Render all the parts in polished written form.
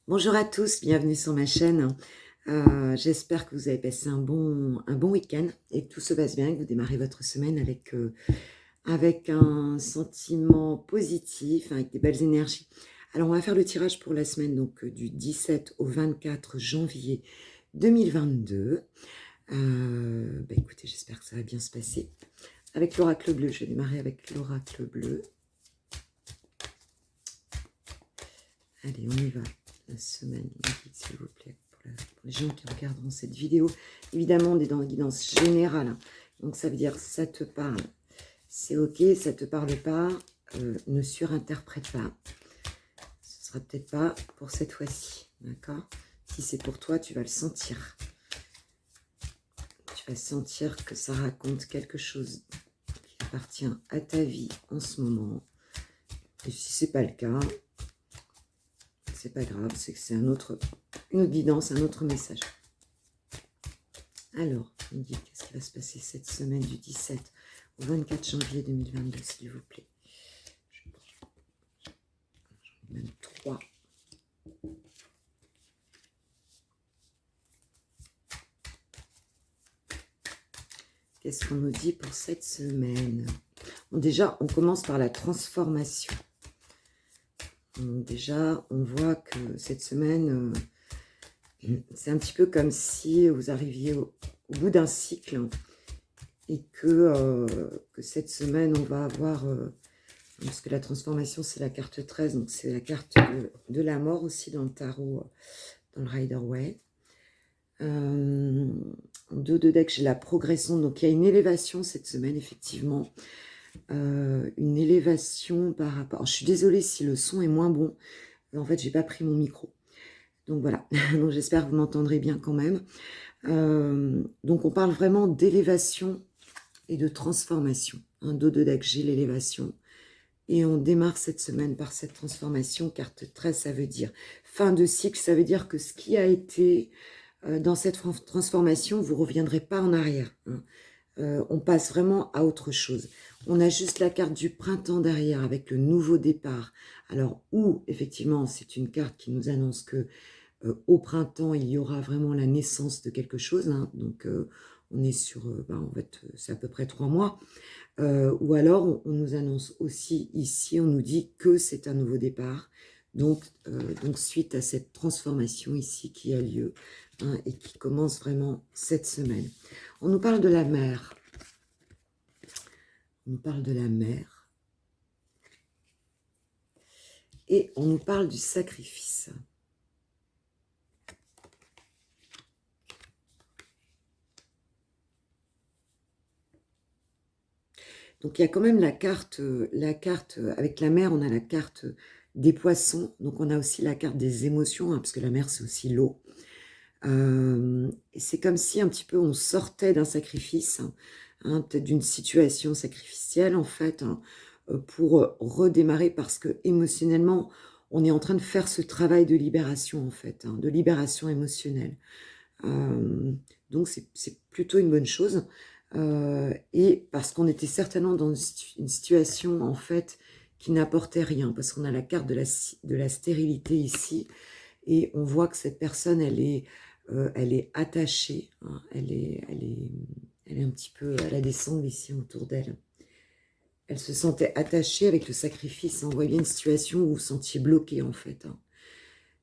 Bonjour à tous, bienvenue sur ma chaîne. J'espère que vous avez passé un bon week-end et que tout se passe bien, que vous démarrez votre semaine avec un sentiment positif, avec des belles énergies. Alors, on va faire le tirage pour la semaine donc du 17 au 24 janvier 2022. Écoutez, j'espère que ça va bien se passer. Avec l'oracle bleu, je vais démarrer avec l'oracle bleu. Allez, on y va. La semaine, s'il vous plaît, pour les gens qui regarderont cette vidéo. Évidemment, on est dans la guidance générale. Donc, ça veut dire ça te parle. C'est OK, ça te parle pas. Ne surinterprète pas. Ce sera peut-être pas pour cette fois-ci. D'accord? Si c'est pour toi, tu vas le sentir. Tu vas sentir que ça raconte quelque chose qui appartient à ta vie en ce moment. Et si c'est pas le cas, c'est pas grave, c'est que c'est une autre guidance, un autre message. Alors, on me dit qu'est-ce qui va se passer cette semaine du 17 au 24 janvier 2022, s'il vous plaît. J'en ai même 3. Qu'est-ce qu'on nous dit pour cette semaine? Bon, déjà, on commence par la transformation. Donc déjà, on voit que cette semaine, c'est un petit peu comme si vous arriviez au bout d'un cycle et que cette semaine, on va avoir, parce que la transformation, c'est la carte 13, donc c'est la carte de la mort aussi dans le tarot, dans le Rider-Waite. Deux de deck, j'ai la progression, donc il y a une élévation cette semaine, effectivement. Une élévation par rapport... Alors, je suis désolée si le son est moins bon. En fait, j'ai pas pris mon micro. Donc voilà, donc j'espère que vous m'entendrez bien quand même. Donc on parle vraiment d'élévation et de transformation. Un dos de deck, j'ai l'élévation. Et on démarre cette semaine par cette transformation. Carte 13, ça veut dire fin de cycle. Ça veut dire que ce qui a été dans cette transformation, vous ne reviendrez pas en arrière. Hein. On passe vraiment à autre chose. On a juste la carte du printemps derrière avec le nouveau départ. Alors, où, effectivement, c'est une carte qui nous annonce que au printemps, il y aura vraiment la naissance de quelque chose. Hein. Donc, on est sur, en fait, c'est à peu près 3 mois. Ou alors, on nous annonce aussi ici, on nous dit que c'est un nouveau départ. Donc, suite à cette transformation ici qui a lieu, hein, et qui commence vraiment cette semaine. On nous parle de la mer. On nous parle de la mer. Et on nous parle du sacrifice. Donc, il y a quand même la carte avec la mer, on a la carte des poissons. Donc, on a aussi la carte des émotions, hein, parce que la mer, c'est aussi l'eau. Et c'est comme si un petit peu on sortait d'un sacrifice, hein, peut-être d'une situation sacrificielle, en fait, hein, pour redémarrer, parce que émotionnellement, on est en train de faire ce travail de libération, en fait, hein, de libération émotionnelle. Donc, c'est plutôt une bonne chose. Et parce qu'on était certainement dans une situation, en fait, qui n'apportait rien, parce qu'on a la carte de la stérilité ici, et on voit que cette personne, elle est attachée, hein, elle est un petit peu à la descente ici autour d'elle. Elle se sentait attachée avec le sacrifice. On voit bien une situation où vous vous sentiez bloqué, en fait. Hein.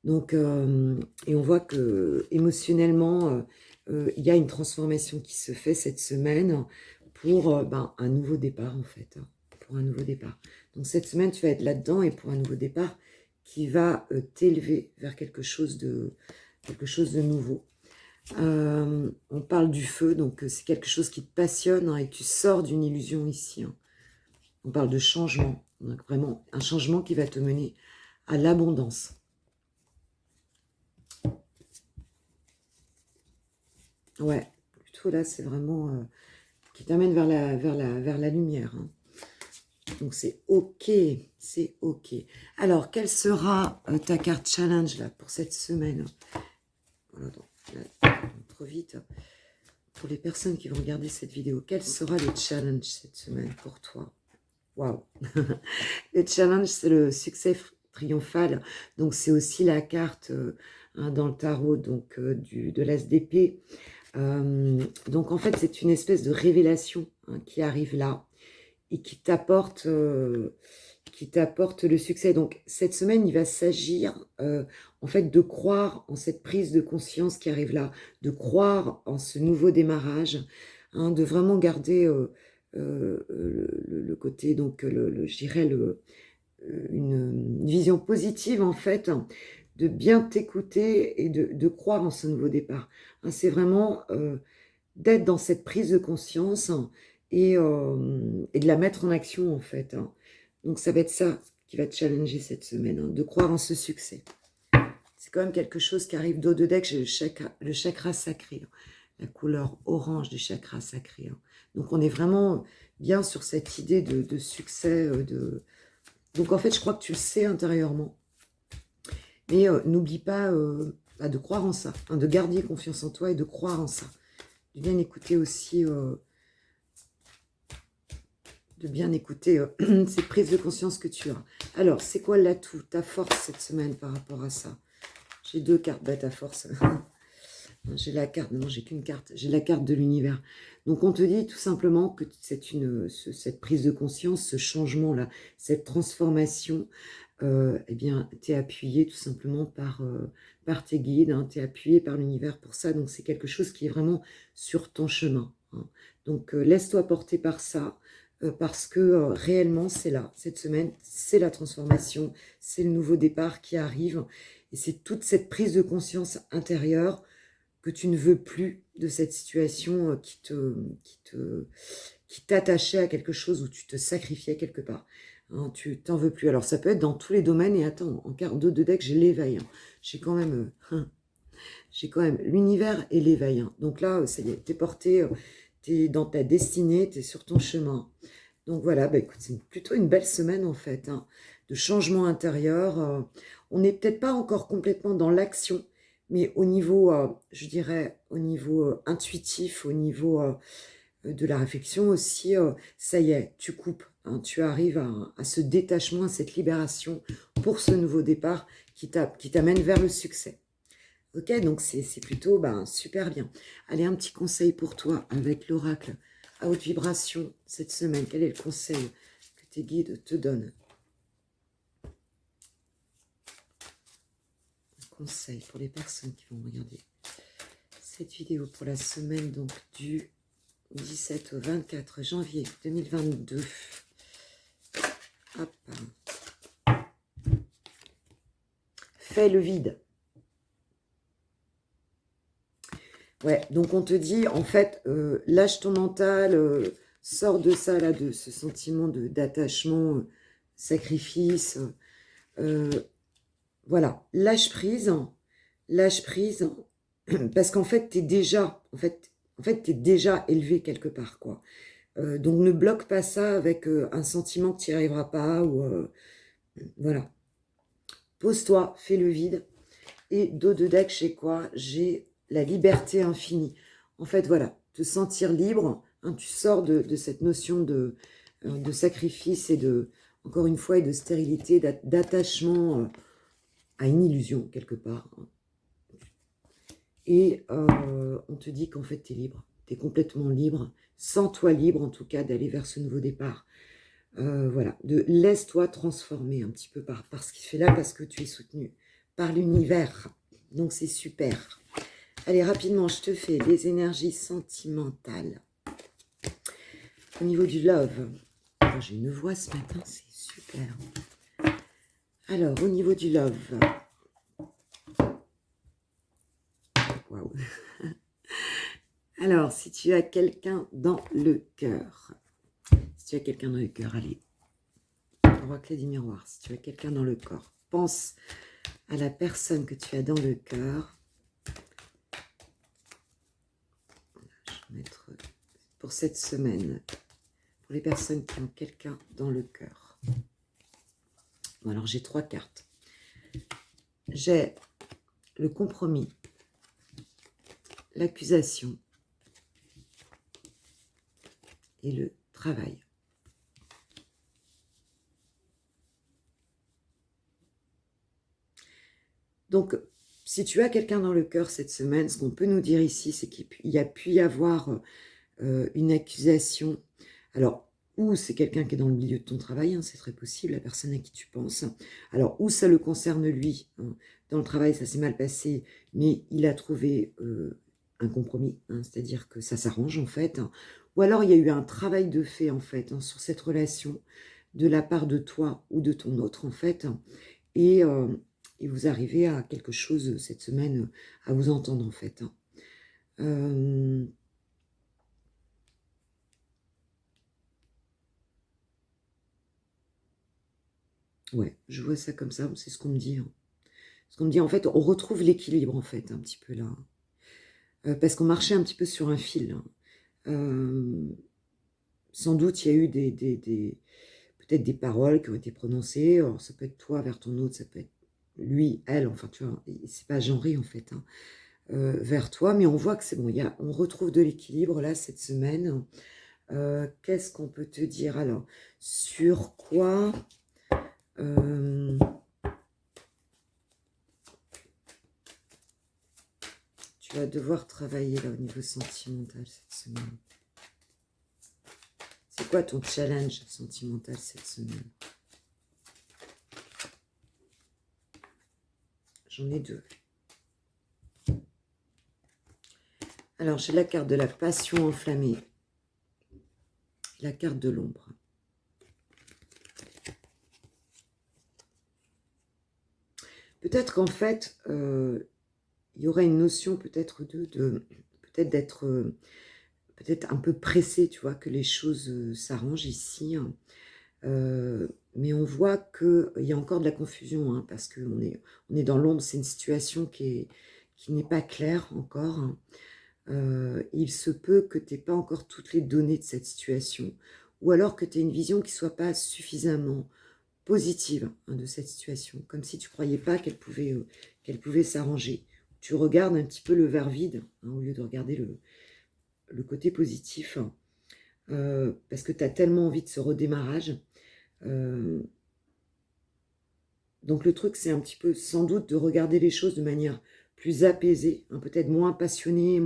Donc, et on voit que émotionnellement, il y a une transformation qui se fait cette semaine pour un nouveau départ, en fait. Hein, pour un nouveau départ. Donc, cette semaine, tu vas être là-dedans, et pour un nouveau départ qui va t'élever vers quelque chose de nouveau. On parle du feu, donc c'est quelque chose qui te passionne, hein, et tu sors d'une illusion ici. Hein. On parle de changement, donc vraiment un changement qui va te mener à l'abondance. Ouais, plutôt là, c'est vraiment qui t'amène vers la lumière. Hein. Donc c'est OK, c'est OK. Alors, quelle sera ta carte challenge là pour cette semaine? Voilà, donc, là, trop vite. Pour les personnes qui vont regarder cette vidéo, quel sera le challenge cette semaine pour toi? Waouh. Le challenge, c'est le succès triomphale. Donc, c'est aussi la carte dans le tarot donc, de l'As d'épée. Donc, en fait, c'est une espèce de révélation qui arrive là et qui t'apporte le succès. Donc, cette semaine, il va s'agir en fait de croire en cette prise de conscience qui arrive là, de croire en ce nouveau démarrage, de vraiment garder le côté, donc, je dirais, une vision positive, en fait, de bien t'écouter et de croire en ce nouveau départ. C'est vraiment d'être dans cette prise de conscience et de la mettre en action, en fait. Donc, ça va être ça qui va te challenger cette semaine, de croire en ce succès. C'est quand même quelque chose qui arrive d'au-delà deck, j'ai le chakra sacré, la couleur orange du chakra sacré. Donc, on est vraiment bien sur cette idée de succès. Donc, en fait, je crois que tu le sais intérieurement. Mais n'oublie pas de croire en ça, de garder confiance en toi et de croire en ça. De bien écouter aussi... ces prises de conscience que tu as. Alors, c'est quoi l'atout, ta force cette semaine par rapport à ça? J'ai 2 cartes, ta force. J'ai la carte, non, j'ai qu'une carte. J'ai la carte de l'univers. Donc, on te dit tout simplement que cette prise de conscience, ce changement-là, cette transformation, eh bien, tu es appuyé tout simplement par tes guides, tu es appuyé par l'univers pour ça. Donc, c'est quelque chose qui est vraiment sur ton chemin. Donc, laisse-toi porter par ça. Parce que réellement, c'est là, cette semaine, c'est la transformation, c'est le nouveau départ qui arrive, et c'est toute cette prise de conscience intérieure que tu ne veux plus de cette situation qui t'attachait à quelque chose où tu te sacrifiais quelque part. Tu t'en veux plus. Alors, ça peut être dans tous les domaines, et attends, en carte de deck, j'ai l'éveil. J'ai quand même l'univers et l'éveil. Donc là, ça y est, t'es porté... tu es dans ta destinée, tu es sur ton chemin. Donc voilà, écoute, c'est plutôt une belle semaine en fait, de changement intérieur. On n'est peut-être pas encore complètement dans l'action, mais au niveau, je dirais, au niveau intuitif, au niveau de la réflexion aussi, ça y est, tu coupes. Tu arrives à ce détachement, à cette libération pour ce nouveau départ qui t'amène vers le succès. Ok, donc c'est plutôt super bien. Allez, un petit conseil pour toi avec l'oracle à haute vibration cette semaine. Quel est le conseil que tes guides te donnent? Un conseil pour les personnes qui vont regarder cette vidéo pour la semaine donc du 17 au 24 janvier 2022. Hop. Fais le vide. Ouais, donc on te dit, en fait, lâche ton mental, sors de ça, là, de ce sentiment d'attachement, sacrifice. Voilà, lâche prise, parce qu'en fait, t'es déjà, t'es déjà élevé quelque part, quoi. Donc ne bloque pas ça avec un sentiment que tu n'y arriveras pas, ou voilà. Pose-toi, fais le vide. Et dos de deck, j'ai quoi? J'ai la liberté infinie. En fait, voilà, te sentir libre, tu sors de cette notion de sacrifice et encore une fois, et de stérilité, d'attachement à une illusion, quelque part. Et on te dit qu'en fait, tu es libre. Tu es complètement libre. Sens-toi libre, en tout cas, d'aller vers ce nouveau départ. Voilà, laisse-toi transformer un petit peu par ce qui se fait là, parce que tu es soutenu par l'univers. Donc, c'est super. Allez, rapidement, je te fais les énergies sentimentales. Au niveau du love, j'ai une voix ce matin, c'est super. Alors, au niveau du love, waouh. Alors, si tu as quelqu'un dans le cœur, allez, oracle des miroirs, si tu as quelqu'un dans le corps, pense à la personne que tu as dans le cœur. Je vais mettre pour cette semaine, pour les personnes qui ont quelqu'un dans le cœur. Bon, alors j'ai 3 cartes. J'ai le compromis, l'accusation et le travail. Donc, si tu as quelqu'un dans le cœur cette semaine, ce qu'on peut nous dire ici, c'est qu'il y a pu y avoir une accusation. Alors, ou c'est quelqu'un qui est dans le milieu de ton travail, hein, c'est très possible, la personne à qui tu penses. Alors, ou ça le concerne lui, hein, dans le travail, ça s'est mal passé, mais il a trouvé un compromis, hein, c'est-à-dire que ça s'arrange en fait. Hein. Ou alors, il y a eu un travail de fait en fait hein, sur cette relation de la part de toi ou de ton autre en fait. Hein, et vous arrivez à quelque chose cette semaine, à vous entendre en fait. Hein. Ouais, je vois ça comme ça, c'est ce qu'on me dit. Hein. Ce qu'on me dit, en fait, on retrouve l'équilibre, en fait, un petit peu là. Parce qu'on marchait un petit peu sur un fil. Hein. Sans doute, il y a eu peut-être des paroles qui ont été prononcées. Alors, ça peut être toi vers ton autre, ça peut être lui, elle, enfin, tu vois, c'est pas genré, en fait, hein, vers toi. Mais on voit que c'est bon, on retrouve de l'équilibre, là, cette semaine. Qu'est-ce qu'on peut te dire, alors? Sur quoi tu vas devoir travailler là au niveau sentimental cette semaine. C'est quoi ton challenge sentimental cette semaine? J'en ai deux. Alors, j'ai la carte de la passion enflammée. La carte de l'ombre. Peut-être qu'en fait, il y aurait une notion peut-être peut-être d'être peut-être un peu pressé, tu vois, que les choses s'arrangent ici. Hein. Mais on voit qu'il y a encore de la confusion, hein, parce qu'on on est dans l'ombre, c'est une situation qui n'est pas claire encore. Hein. Il se peut que tu n'aies pas encore toutes les données de cette situation, ou alors que tu aies une vision qui ne soit pas suffisamment positive hein, de cette situation, comme si tu ne croyais pas qu'elle pouvait s'arranger. Tu regardes un petit peu le verre vide, hein, au lieu de regarder le côté positif, hein, parce que tu as tellement envie de ce redémarrage. Donc le truc, c'est un petit peu, sans doute, de regarder les choses de manière plus apaisée, hein, peut-être moins passionnée,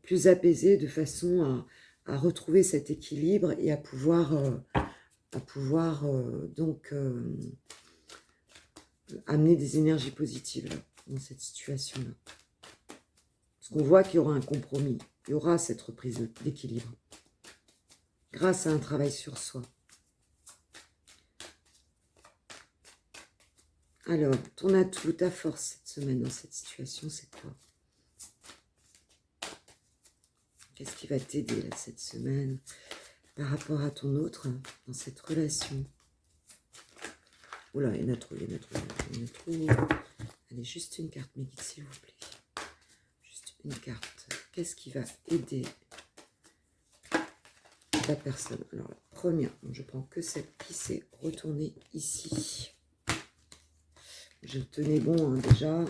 plus apaisée, de façon à retrouver cet équilibre et à pouvoir donc amener des énergies positives là, dans cette situation-là. Parce qu'on voit qu'il y aura un compromis, il y aura cette reprise d'équilibre, grâce à un travail sur soi. Alors, ton atout, ta force cette semaine dans cette situation, c'est quoi? Qu'est-ce qui va t'aider là cette semaine par rapport à ton autre dans cette relation? Oula, il y en a trop, il y en a trop, il y en a trop. Allez, juste une carte, mes guides, s'il vous plaît. Juste une carte. Qu'est-ce qui va aider la personne? Alors, la première, je prends que celle qui s'est retournée ici. Je tenais bon, hein, déjà.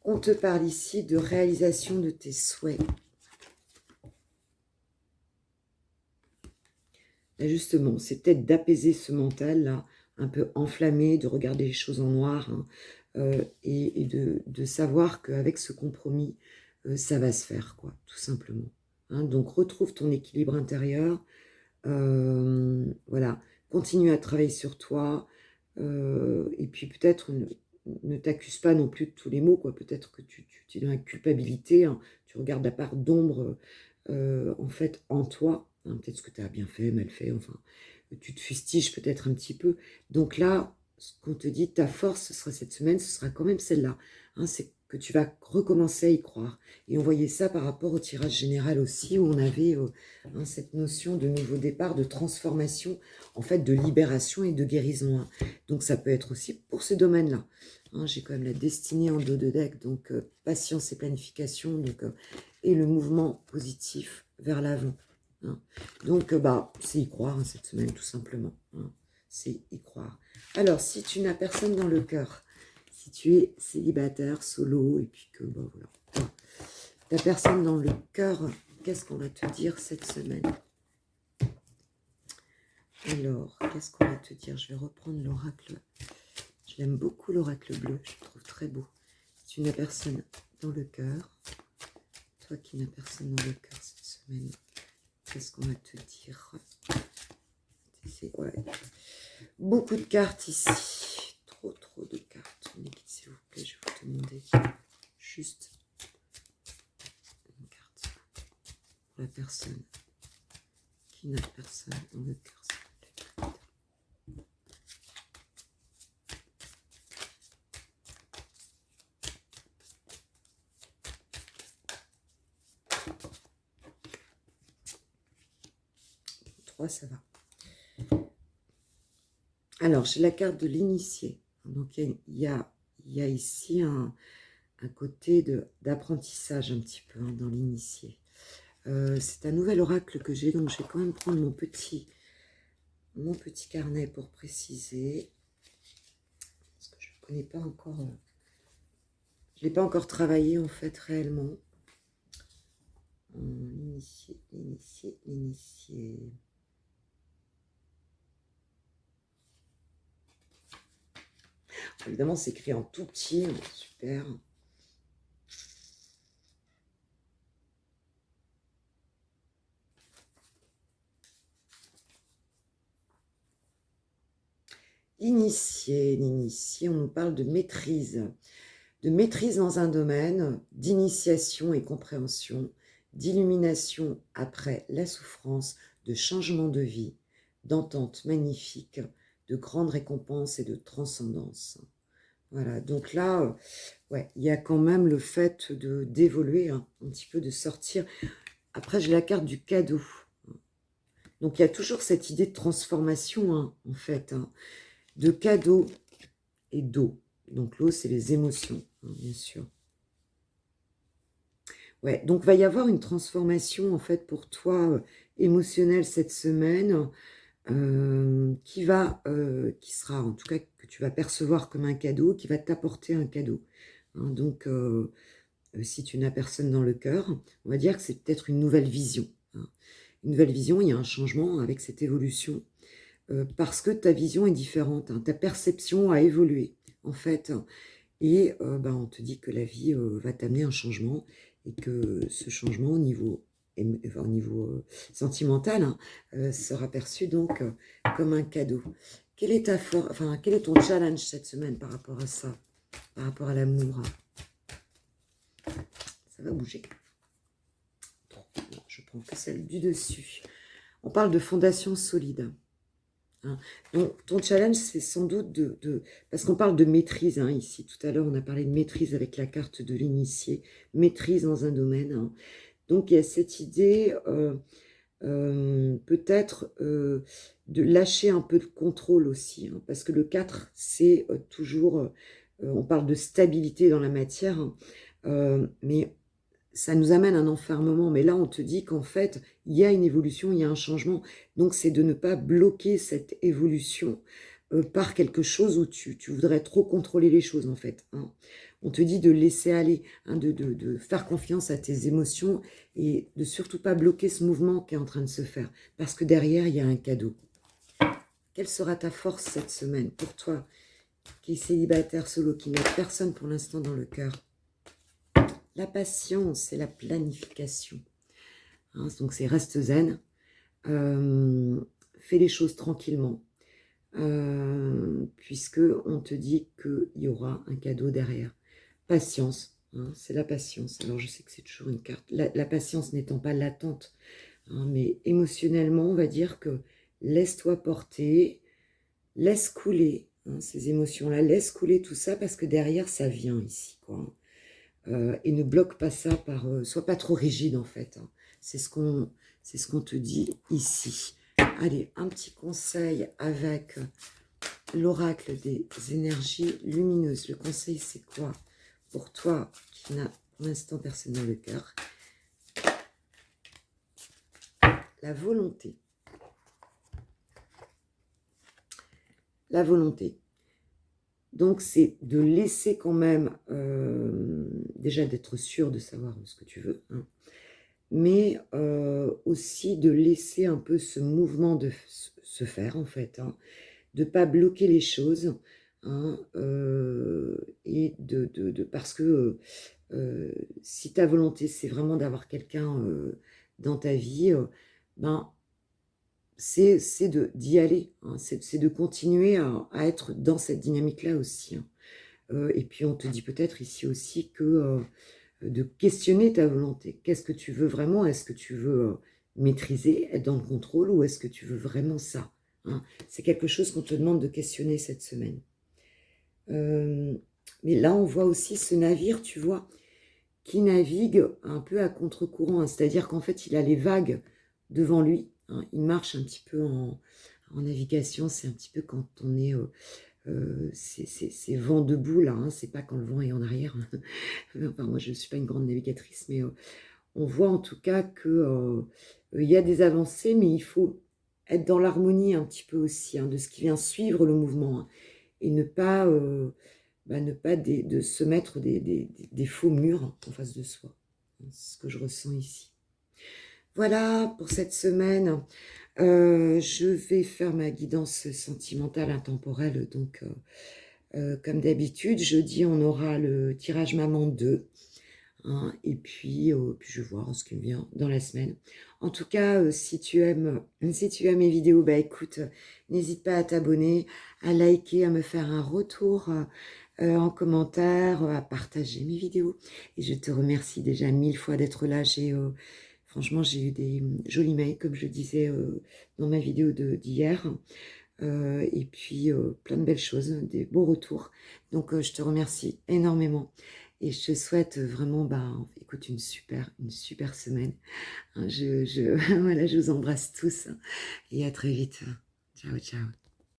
On te parle ici de réalisation de tes souhaits. Là, justement, c'est peut-être d'apaiser ce mental, là, un peu enflammé, de regarder les choses en noir, hein, et de savoir qu'avec ce compromis, ça va se faire, quoi, tout simplement. Hein. Donc, retrouve ton équilibre intérieur. Voilà, continue à travailler sur toi. Et puis, peut-être, ne t'accuse pas non plus de tous les maux, quoi. Peut-être que tu es dans la culpabilité. Hein. Tu regardes la part d'ombre, en fait, en toi. Hein, peut-être ce que tu as bien fait, mal fait, enfin, tu te fustiges peut-être un petit peu. Donc là, ce qu'on te dit, ta force, ce sera cette semaine, ce sera quand même celle-là. Hein, c'est que tu vas recommencer à y croire. Et on voyait ça par rapport au tirage général aussi, où on avait hein, cette notion de nouveau départ, de transformation, en fait, de libération et de guérison. Hein. Donc ça peut être aussi pour ce domaine-là. Hein, j'ai quand même la destinée en dos de deck, donc patience et planification, donc, et le mouvement positif vers l'avant. Hein. Donc, c'est y croire hein, cette semaine, tout simplement. Hein. C'est y croire. Alors, si tu n'as personne dans le cœur, si tu es célibataire, solo, et puis que, voilà, tu n'as personne dans le cœur, qu'est-ce qu'on va te dire cette semaine? Alors, qu'est-ce qu'on va te dire? Je vais reprendre l'oracle. Je Je l'aime beaucoup, l'oracle bleu. Je le trouve très beau. Si tu n'as personne dans le cœur, toi qui n'as personne dans le cœur cette semaine, qu'est-ce qu'on va te dire? Ouais. Beaucoup de cartes ici. Trop de cartes. Mes guides, s'il vous plaît, je vais vous demander juste une carte pour la personne qui n'a personne dans le cœur, s'il vous plaît. 3, ça va. Alors, j'ai la carte de l'initié. Donc, il y a ici un côté d'apprentissage un petit peu dans l'initié. C'est un nouvel oracle que j'ai, donc je vais quand même prendre mon petit carnet pour préciser. Parce que je ne connais pas encore. Je ne l'ai pas encore travaillé en fait réellement. L'initié. Évidemment, c'est écrit en tout petit, super. L'initié, on nous parle de maîtrise dans un domaine, d'initiation et compréhension, d'illumination après la souffrance, de changement de vie, d'entente magnifique, de grandes récompenses et de transcendance. Voilà, donc là, ouais, il y a quand même le fait d'évoluer, un petit peu, de sortir. Après, j'ai la carte du cadeau. Donc, il y a toujours cette idée de transformation, en fait, de cadeau et d'eau. Donc, l'eau, c'est les émotions, bien sûr. Ouais, donc, il va y avoir une transformation, en fait, pour toi, émotionnelle cette semaine, qui sera, en tout cas, que tu vas percevoir comme un cadeau, qui va t'apporter un cadeau. Donc, si tu n'as personne dans le cœur, on va dire que c'est peut-être une nouvelle vision. Une nouvelle vision, il y a un changement avec cette évolution, parce que ta vision est différente, ta perception a évolué, en fait. Et on te dit que la vie va t'amener un changement, et que ce changement au niveau sentimental sera perçu donc comme un cadeau. Quel est ton challenge cette semaine par rapport à ça, par rapport à l'amour? Ça va bouger. Je prends que celle du dessus. On parle de fondation solide. Donc, ton challenge, c'est sans doute parce qu'on parle de maîtrise ici. Tout à l'heure, on a parlé de maîtrise avec la carte de l'initié. Maîtrise dans un domaine. Donc, il y a cette idée, peut-être, de lâcher un peu de contrôle aussi. Parce que le 4, c'est toujours... on parle de stabilité dans la matière. Mais ça nous amène à un enfermement, mais là on te dit qu'en fait il y a une évolution, il y a un changement, donc c'est de ne pas bloquer cette évolution par quelque chose où tu voudrais trop contrôler les choses en fait. On te dit de laisser aller, de faire confiance à tes émotions et de surtout pas bloquer ce mouvement qui est en train de se faire, parce que derrière il y a un cadeau. Quelle sera ta force cette semaine pour toi qui est célibataire, solo, qui n'a personne pour l'instant dans le cœur? La patience et la planification. Donc c'est reste zen. Fais les choses tranquillement. Puisque on te dit qu'il y aura un cadeau derrière. Patience. C'est la patience. Alors je sais que c'est toujours une carte. La patience n'étant pas l'attente. Mais émotionnellement, on va dire que laisse-toi porter. Laisse couler ces émotions-là. Laisse couler tout ça parce que derrière, ça vient ici, quoi. Et ne bloque pas ça sois pas trop rigide en fait. C'est ce qu'on te dit ici. Allez, un petit conseil avec l'oracle des énergies lumineuses. Le conseil, c'est quoi pour toi qui n'a pour l'instant personne dans le cœur? La volonté. La volonté. Donc, c'est de laisser quand même, déjà d'être sûr de savoir ce que tu veux, mais aussi de laisser un peu ce mouvement se faire, en fait, de ne pas bloquer les choses, hein, et parce que si ta volonté, c'est vraiment d'avoir quelqu'un dans ta vie, ben, d'y aller, hein, c'est de continuer à être dans cette dynamique-là aussi, hein. Et puis on te dit peut-être ici aussi que de questionner ta volonté. Qu'est-ce que tu veux vraiment? Est-ce que tu veux maîtriser, être dans le contrôle, ou est-ce que tu veux vraiment ça, hein? C'est quelque chose qu'on te demande de questionner cette semaine. Mais là, on voit aussi ce navire, tu vois, qui navigue un peu à contre-courant, hein. C'est-à-dire qu'en fait, il a les vagues devant lui, hein. Il marche un petit peu en navigation. C'est un petit peu quand on est c'est vent debout là, hein. C'est pas quand le vent est en arrière. Enfin, moi, je ne suis pas une grande navigatrice, mais on voit en tout cas que il y a des avancées, mais il faut être dans l'harmonie un petit peu aussi, hein, de ce qui vient suivre le mouvement, hein, et ne pas, ne pas de se mettre des faux murs en face de soi. C'est ce que je ressens ici. Voilà pour cette semaine. Je vais faire ma guidance sentimentale intemporelle, donc comme d'habitude, jeudi, on aura le tirage maman 2, hein, et puis je vais voir ce qui me vient dans la semaine. En tout cas, si tu aimes mes vidéos, bah écoute, n'hésite pas à t'abonner, à liker, à me faire un retour en commentaire, à partager mes vidéos. Et je te remercie déjà 1000 fois d'être là. Franchement, j'ai eu des jolis mails, comme je disais dans ma vidéo d'hier. Et puis plein de belles choses, des beaux retours. Donc je te remercie énormément. Et je te souhaite vraiment, écoute, une super semaine, hein. Voilà, je vous embrasse tous, hein, et à très vite. Ciao, ciao.